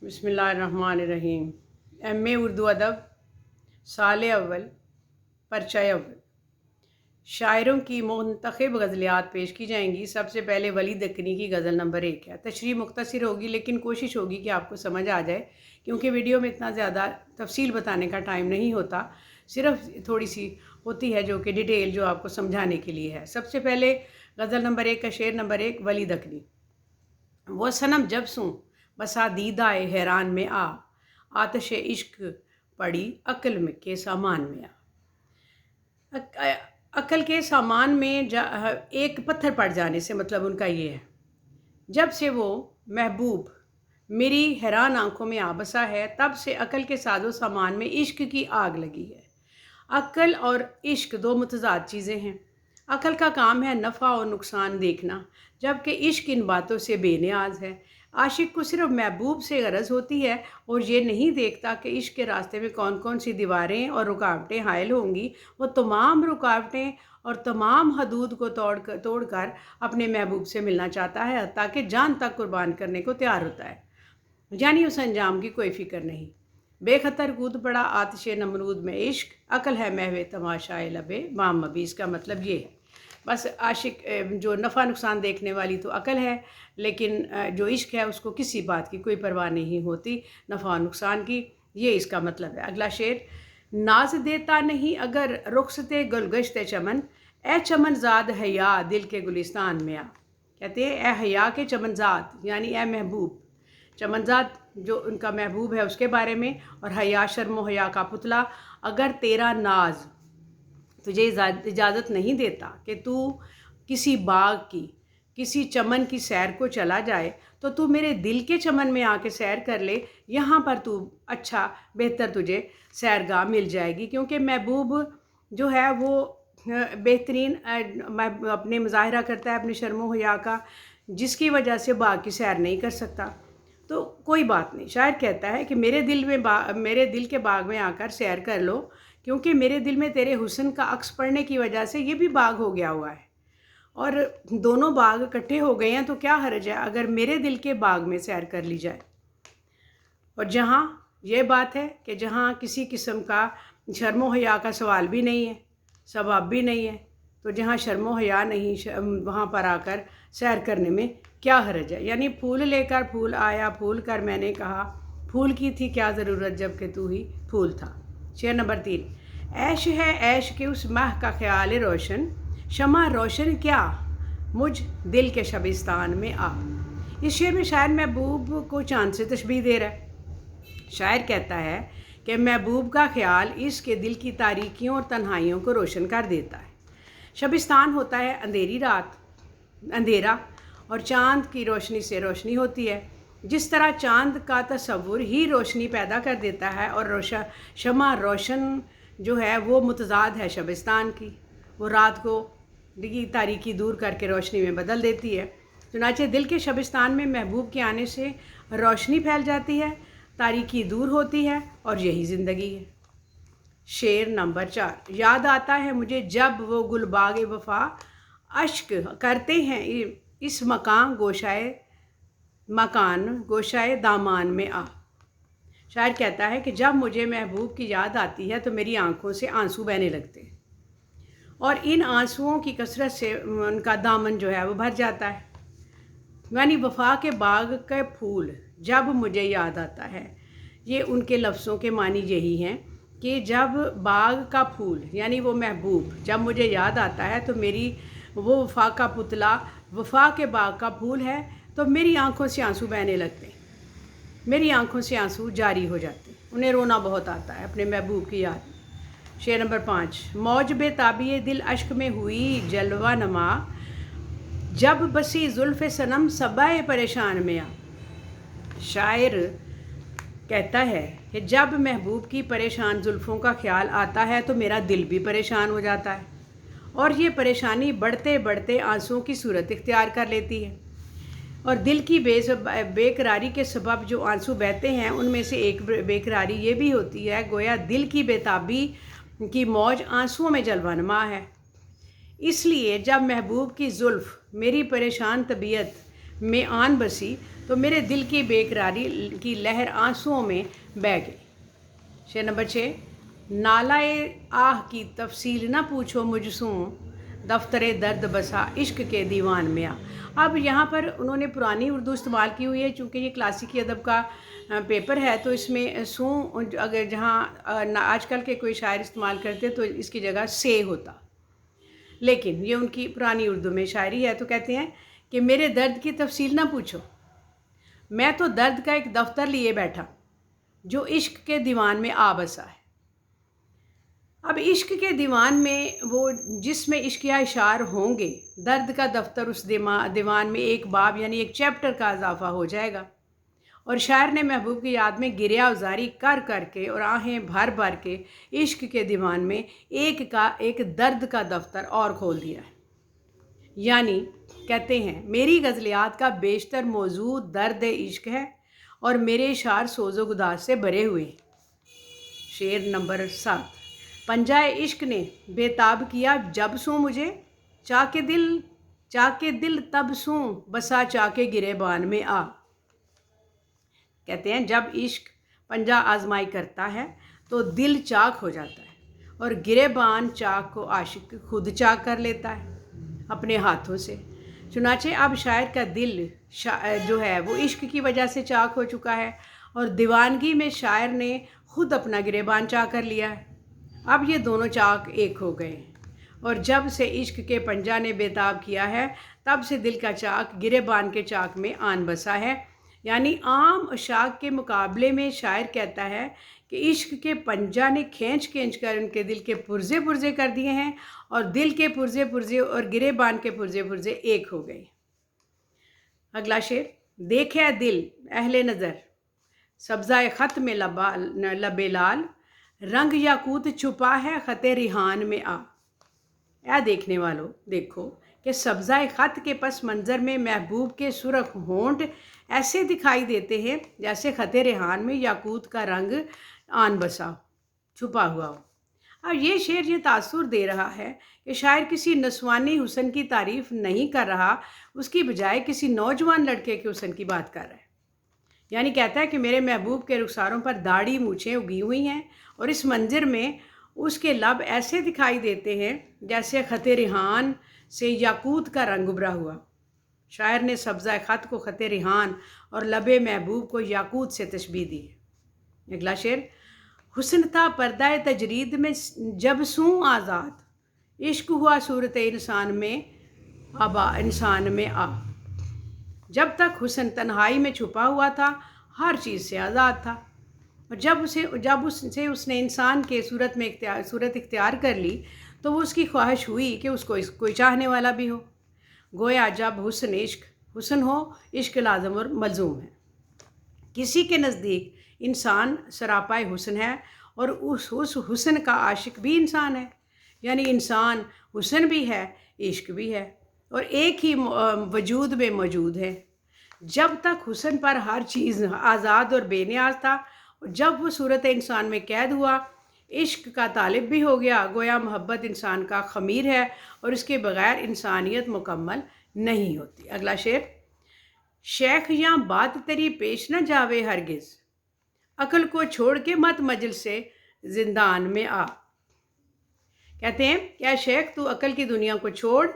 बिस्मिल्लाहिर्रहमानिर्रहीम। एम.ए. उर्दू अदब, साल अव्वल, पर्चा अव्वल। शायरों की मुंतखब गज़लियात पेश की जाएंगी। सबसे पहले वली दक्कनी की गज़ल नंबर 1 है। तशरीह मुख्तसर होगी लेकिन कोशिश होगी कि आपको समझ आ जाए, क्योंकि वीडियो में इतना ज़्यादा तफसील बताने का टाइम नहीं होता, सिर्फ थोड़ी सी होती है जो कि डिटेल जो आपको समझाने के लिए है। सबसे पहले गज़ल नंबर 1 का शेर नंबर 1, वली दक्कनी। वो सनम जब सूं बसा दीदाए हैरान में आतश इश्क पड़ी अक्ल में के सामान में अक्ल के सामान में एक पत्थर पड़ जाने से मतलब उनका ये है, जब से वो महबूब मेरी हैरान आंखों में आ बसा है, तब से अक्ल के साजो सामान में इश्क की आग लगी है। अक्ल और इश्क दो मुतज़ाद चीज़ें हैं। अक्ल का काम है नफ़ा और नुकसान देखना, जबकि इश्क इन बातों से बेनियाज है। आशिक को सिर्फ महबूब से गरज होती है और ये नहीं देखता कि इश्क के रास्ते में कौन कौन सी दीवारें और रुकावटें हायल होंगी। वो तमाम रुकावटें और तमाम हदूद को तोड़कर अपने महबूब से मिलना चाहता है, ताकि जान तक कुर्बान करने को तैयार होता है। यानी उस अंजाम की कोई फ़िक्र नहीं। बेखतर कूद पड़ा आतिश नमरूद में इश्क, अक्ल है महवे तमाशाए लबे माम मबी। इसका मतलब ये है, बस आशिक जो नफ़ा नुकसान देखने वाली तो अक्ल है, लेकिन जो इश्क है उसको किसी बात की कोई परवाह नहीं होती, नफ़ा नुकसान की। ये इसका मतलब है। अगला शेर, नाज देता नहीं अगर रुखसते गुलगश्त चमन, ए चमनजाद हया दिल के गुलिस्तान में आ। कहते हैं ए हया के चमनजाद, यानी ए महबूब। चमनजाद जो उनका महबूब है उसके बारे में, और हया शर्म हया का पुतला। अगर तेरा नाज तुझे इजाज़त नहीं देता कि तू किसी बाग की, किसी चमन की सैर को चला जाए, तो तू मेरे दिल के चमन में आके सैर कर ले। यहाँ पर तू अच्छा बेहतर तुझे सैरगाह मिल जाएगी, क्योंकि महबूब जो है वो बेहतरीन अपने मुजाहरा करता है अपनी शर्म हया का, जिसकी वजह से बाग की सैर नहीं कर सकता। तो कोई बात नहीं, शायर कहता है कि मेरे दिल के बाग में आकर सैर कर लो, क्योंकि मेरे दिल में तेरे हुस्न का अक्स पड़ने की वजह से ये भी बाग हो गया हुआ है, और दोनों बाग इकट्ठे हो गए हैं, तो क्या हर्ज है अगर मेरे दिल के बाग में सैर कर ली जाए। और जहाँ ये बात है कि जहाँ किसी किस्म का शर्म हया का सवाल भी नहीं है, सवाब भी नहीं है, तो जहाँ शर्म हया नहीं वहाँ पर आकर सैर करने में क्या हर्ज है। यानी फूल लेकर फूल आया, फूल कर मैंने कहा, फूल की थी क्या ज़रूरत जबकि तू ही फूल था। शेर नंबर 3, ऐश है ऐश के उस माह का ख्याल रोशन, शमा रोशन क्या मुझ दिल के शबिस्तान में आ। इस शेर में शायर महबूब को चांद से तशबीह दे रहा है। शायर कहता है कि महबूब का ख्याल इसके दिल की तारीकियों और तन्हाइयों को रोशन कर देता है। शबिस्तान होता है अंधेरी रात, अंधेरा, और चाँद की रोशनी से रोशनी होती है। जिस तरह चाँद का तस्वुर ही रोशनी पैदा कर देता है, और शमा रोशन जो है वो मुतज़ाद है शबिस्तान की, वो रात को तारीकी दूर करके रोशनी में बदल देती है। चुनांचे दिल के शबिस्तान में महबूब के आने से रोशनी फैल जाती है, तारीकी दूर होती है, और यही ज़िंदगी है। शेर नंबर 4, याद आता है मुझे जब वो गुलबाग वफ़ा अश्क करते हैं इस मकान गोशाए दामान में आ। शायर कहता है कि जब मुझे महबूब की याद आती है तो मेरी आंखों से आंसू बहने लगते हैं, और इन आंसुओं की कसरत से उनका दामन जो है वो भर जाता है। यानी वफ़ा के बाग के फूल जब मुझे याद आता है, ये उनके लफ्ज़ों के मानी यही हैं कि जब बाग का फूल यानी वो महबूब जब मुझे याद आता है, तो मेरी वो वफ़ा का पुतला वफ़ा के बाग का फूल है, तो मेरी आंखों से आंसू बहने लगते हैं, मेरी आंखों से आंसू जारी हो जाते हैं, उन्हें रोना बहुत आता है अपने महबूब की याद। शेर नंबर 5, मौज बेताबी दिल अश्क में हुई जलवा नमा, जब बसी जुल्फ़ सनम सबाए परेशान में आ। शायर कहता है कि जब महबूब की परेशान जुल्फ़ों का ख्याल आता है तो मेरा दिल भी परेशान हो जाता है, और ये परेशानी बढ़ते बढ़ते आंसुओं की सूरत इख्तियार कर लेती है। और दिल की बेकरारी के सबब जो आंसू बहते हैं, उनमें से एक बेकरारी ये भी होती है, गोया दिल की बेताबी की मौज आंसुओं में जलवानुमा है। इसलिए जब महबूब की जुल्फ़ मेरी परेशान तबीयत میں آن بسی تو میرے دل کی بےقراری کی لہر آنسوؤں میں بہہ گئی۔ شعر نمبر 6، نالائے آہ کی تفصیل نہ پوچھو مجھ سوں، دفتر درد بسا عشق کے دیوان میں آ۔ اب یہاں پر انہوں نے پرانی اردو استعمال کی ہوئی ہے، چونکہ یہ کلاسیکی ادب کا پیپر ہے، تو اس میں سوں اگر جہاں آج کل کے کوئی شاعر استعمال کرتے تو اس کی جگہ سے ہوتا، لیکن یہ ان کی پرانی اردو میں شاعری ہے۔ تو کہتے ہیں کہ میرے درد کی تفصیل نہ پوچھو، میں تو درد کا ایک دفتر لیے بیٹھا جو عشق کے دیوان میں آ بسا ہے۔ اب عشق کے دیوان میں وہ جس میں عشقیہ اشعار ہوں گے، درد کا دفتر اس دیوان میں ایک باب یعنی ایک چیپٹر کا اضافہ ہو جائے گا، اور شاعر نے محبوب کی یاد میں گریہ ازاری کر کر کے اور آہیں بھر بھر کے عشق کے دیوان میں ایک درد کا دفتر اور کھول دیا ہے۔ یعنی کہتے ہیں میری غزلیات کا بیشتر موضوع درد عشق ہے اور میرے اشعار سوز و گداز سے بھرے ہوئے ہیں۔ شعر نمبر 7، پنجائے عشق نے بے تاب کیا جب سوں مجھے، چاہ کے دل تب سوں بسا چاہ کے گریبان میں آ۔ کہتے ہیں جب عشق پنجہ آزمائی کرتا ہے تو دل چاک ہو جاتا ہے اور گریبان چاک کو عاشق خود چاک کر لیتا ہے اپنے ہاتھوں سے۔ چنانچہ اب شاعر کا دل جو ہے وہ عشق کی وجہ سے چاک ہو چکا ہے، اور دیوانگی میں شاعر نے خود اپنا گریبان چاک کر لیا ہے۔ اب یہ دونوں چاک ایک ہو گئے ہیں، اور جب سے عشق کے پنجہ نے بےتاب کیا ہے تب سے دل کا چاک گریبان کے چاک میں آن بسا ہے۔ یعنی عام اشاک کے مقابلے میں شاعر کہتا ہے کہ عشق کے پنجہ نے کھینچ کر ان کے دل کے پرزے کر دیے ہیں، اور دل کے پرزے اور گریبان کے پرزے ایک ہو گئے۔ اگلا شعر، دیکھے دل اہل نظر سبزۂ خط میں لب لال، رنگ یاقوت چھپا ہے خط ریحان میں آ۔ اے دیکھنے والو دیکھو کہ سبزۂ خط کے پس منظر میں محبوب کے سرخ ہونٹ ایسے دکھائی دیتے ہیں جیسے خط ریحان میں یاقوت کا رنگ آن بسا چھپا ہوا ہو۔ اب یہ شعر یہ تاثر دے رہا ہے کہ شاعر کسی نسوانی حسن کی تعریف نہیں کر رہا، اس کی بجائے کسی نوجوان لڑکے کے حسن کی بات کر رہا ہے۔ یعنی کہتا ہے کہ میرے محبوب کے رخساروں پر داڑھی مونچھیں اگی ہوئی ہیں، اور اس منظر میں اس کے لب ایسے دکھائی دیتے ہیں جیسے خط ریحان سے یاقوت کا رنگ ابھرا ہوا۔ شاعر نے سبزۂ خط کو خط ریحان اور لب محبوب کو یاقوت سے تشبیہ دی ہے۔ اگلا شعر، حسن تھا پردہ تجرید میں جب سوں آزاد، عشق ہوا صورت انسان میں آ۔ جب تک حسن تنہائی میں چھپا ہوا تھا ہر چیز سے آزاد تھا، اور جب اس نے انسان کے صورت اختیار کر لی تو وہ اس کی خواہش ہوئی کہ اس کو کوئی چاہنے والا بھی ہو۔ گویا جب حسن ہو عشق لازم اور ملزوم ہے۔ کسی کے نزدیک انسان سراپائے حسن ہے، اور اس حسن کا عاشق بھی انسان ہے۔ یعنی انسان حسن بھی ہے، عشق بھی ہے، اور ایک ہی وجود میں موجود ہے۔ جب تک حسن پر ہر چیز آزاد اور بے نیاز تھا، جب وہ صورت انسان میں قید ہوا عشق کا طالب بھی ہو گیا۔ گویا محبت انسان کا خمیر ہے اور اس کے بغیر انسانیت مکمل نہیں ہوتی۔ اگلا شعر، شیخ یاں بات تیری پیش نہ جاوے ہرگز، عقل کو چھوڑ کے مت مجلس سے زندان میں آ۔ کہتے ہیں کہ اے شیخ تو عقل کی دنیا کو چھوڑ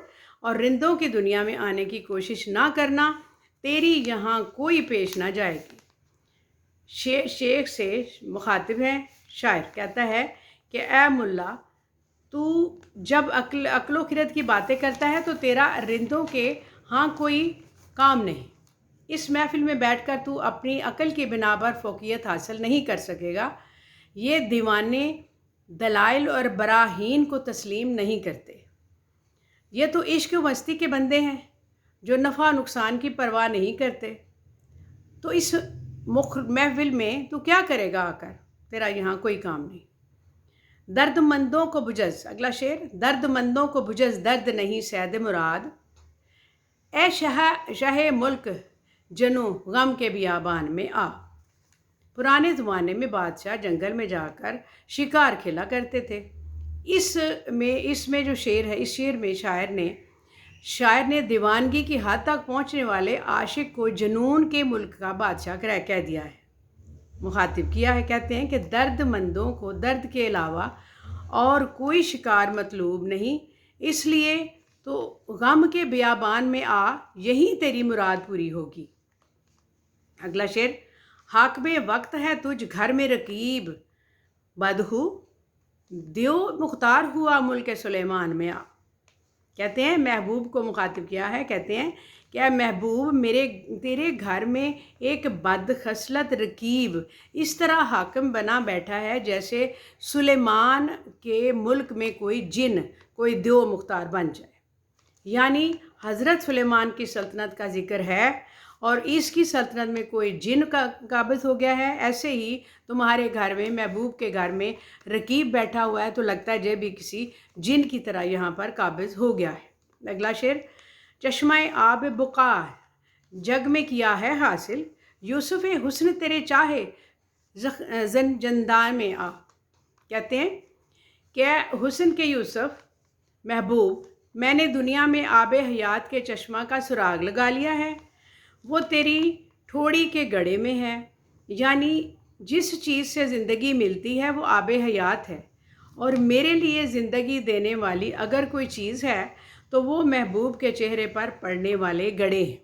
اور رندوں کی دنیا میں آنے کی کوشش نہ کرنا، تیری یہاں کوئی پیش نہ جائے گی۔ شیخ سے مخاطب ہے شاعر، کہتا ہے کہ اے ملا تو جب عقل و خرد کی باتیں کرتا ہے تو تیرا رندوں کے ہاں کوئی کام نہیں۔ اس محفل میں بیٹھ کر تو اپنی عقل کی بنا پر فوقیت حاصل نہیں کر سکے گا۔ یہ دیوانے دلائل اور براہین کو تسلیم نہیں کرتے، یہ تو عشق و مستی کے بندے ہیں جو نفع نقصان کی پرواہ نہیں کرتے۔ تو اس محفل میں تو کیا کرے گا آ کر، تیرا یہاں کوئی کام نہیں۔ درد مندوں کو بجز، اگلا شعر، درد مندوں کو بجز درد نہیں سید مراد، اے شاہ ملک جنو غم کے بیابان میں آ۔ پرانے زمانے میں بادشاہ جنگل میں جا کر شکار کھیلا کرتے تھے۔ اس میں جو شعر ہے، اس شعر میں شاعر نے शायर ने दीवानगी की हद तक पहुंचने वाले आशिक को जुनून के मुल्क का बादशाह कह दिया है, मुखातिब किया है। कहते हैं कि दर्दमंदों को दर्द के अलावा और कोई शिकार मतलूब नहीं, इसलिए तो गम के बियाबान में आ, यही तेरी मुराद पूरी होगी। अगला शेर, हाकबे वक्त है तुझ घर में रकीब, बदहू दियो मुख्तार हुआ मुल्क सुलेमान में आ। कहते हैं महबूब को मुखातिब किया है। कहते हैं क्या महबूब तेरे घर में एक बदखसलत रकीब इस तरह हाकिम बना बैठा है जैसे सुलेमान के मुल्क में कोई जिन, कोई दियो मुख्तार बन जाए। यानी हज़रत सुलेमान की सल्तनत का जिक्र है और इसकी सल्तनत में कोई जिन का काबिज हो गया है। ऐसे ही तुम्हारे घर में, महबूब के घर में रकीब बैठा हुआ है तो लगता है जे भी किसी जिन की तरह यहाँ पर काबिज हो गया है। अगला शेर, चश्मा आब बुका जग में किया है हासिल, यूसुफ हुस्न तेरे चाहे जंदान में आ। कहते हैं क्या हुस्न के यूसुफ महबूब, मैंने दुनिया में आब हयात के चश्मा का सुराग लगा लिया है, वो तेरी ठोड़ी के गड़े में है। यानी जिस चीज़ से ज़िंदगी मिलती है वो आब हयात है, और मेरे लिए ज़िंदगी देने वाली अगर कोई चीज़ है तो वो महबूब के चेहरे पर पड़ने वाले गड़े हैं।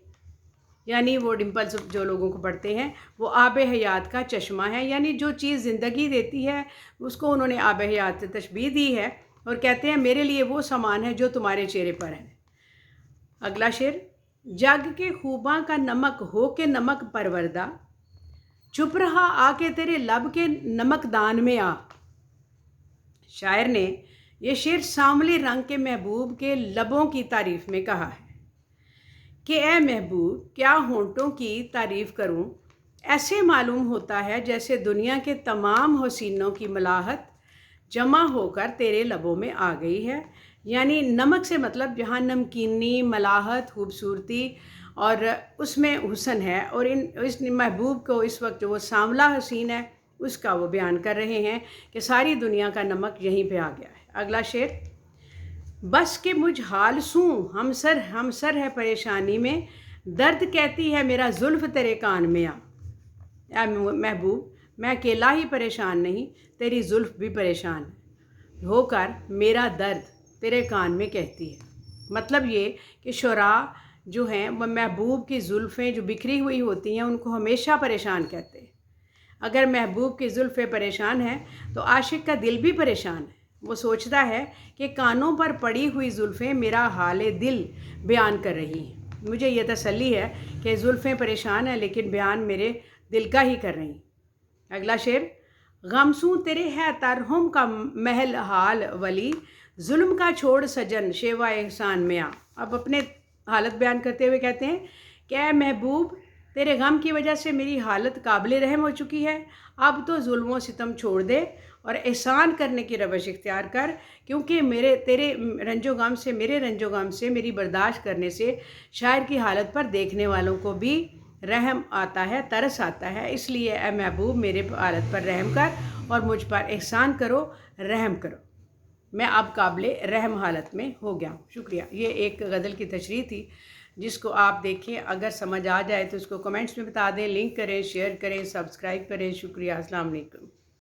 यानी वो डिम्पल्स जो लोगों को पड़ते हैं वो आब हयात का चश्मा है। यानी जो चीज़ ज़िंदगी देती है उसको उन्होंने आब हयात से तशबीह दी है और कहते हैं मेरे लिए वो सामान है जो तुम्हारे चेहरे पर है। अगला शेर, जग के खूबा का नमक हो के नमक परवरदा, चुप रहा आके तेरे लब के नमकदान में आ। शायर ने ये शेर सांवले रंग के महबूब के लबों की तारीफ़ में कहा है कि ए महबूब, क्या होंठों की तारीफ़ करूं, ऐसे मालूम होता है जैसे दुनिया के तमाम हसीनों की मलाहत जमा होकर तेरे लबों में आ गई है। यानी नमक से मतलब जहाँ नमकीनी, मलाहत, खूबसूरती और उसमें हुस्न है, और इस महबूब को इस वक्त जो वो सांवला हसीन है उसका वो बयान कर रहे हैं कि सारी दुनिया का नमक यहीं पे आ गया है। अगला शेर, बस के मुझ हाल सूं हमसर है परेशानी में, दर्द कहती है मेरा जुल्फ़ तेरे कान में आ। महबूब, मैं अकेला ही परेशान नहीं, तेरी जुल्फ़ भी परेशान है होकर मेरा दर्द तेरे कान में कहती है। मतलब ये कि शुरा जो हैं वह महबूब की जुल्फ़ें जो बिखरी हुई होती हैं उनको हमेशा परेशान कहते हैं। अगर महबूब की जुल्फ़ें परेशान हैं तो आशिक का दिल भी परेशान है। वो सोचता है कि कानों पर पड़ी हुई जुल्फ़ें मेरा हाल दिल बयान कर रही हैं। मुझे ये तसल्ली है कि जुल्फ़ें परेशान हैं लेकिन बयान मेरे दिल का ही कर रही हैं। अगला शेर, गमसूं तेरे है तरहम का महल हाल वली, जुल्म का छोड़ सजन शेवा एहसान में आ। अब अपने हालत बयान करते हुए कहते हैं क्या महबूब, तेरे गम की वजह से मेरी हालत काबिल रहम हो चुकी है, अब तो जुल्म सितम छोड़ दे और एहसान करने की रवश इख्तियार कर, क्योंकि तेरे रंजो गम से, मेरे रंजो गम से, मेरी बर्दाश्त करने से शायर की हालत पर देखने वालों को भी रहम आता है, तरस आता है। इसलिए ए महबूब, मेरे हालत पर रहम कर और मुझ पर एहसान करो, रहम करो। मैं अब काबिल रहम हालत में हो गया हूँ। शुक्रिया। ये एक गज़ल की तशरीह थी जिसको आप देखें, अगर समझ आ जाए तो उसको कमेंट्स में बता दें, लिंक करें, शेयर करें, सब्सक्राइब करें। शुक्रिया। अस्सलाम वालेकुम।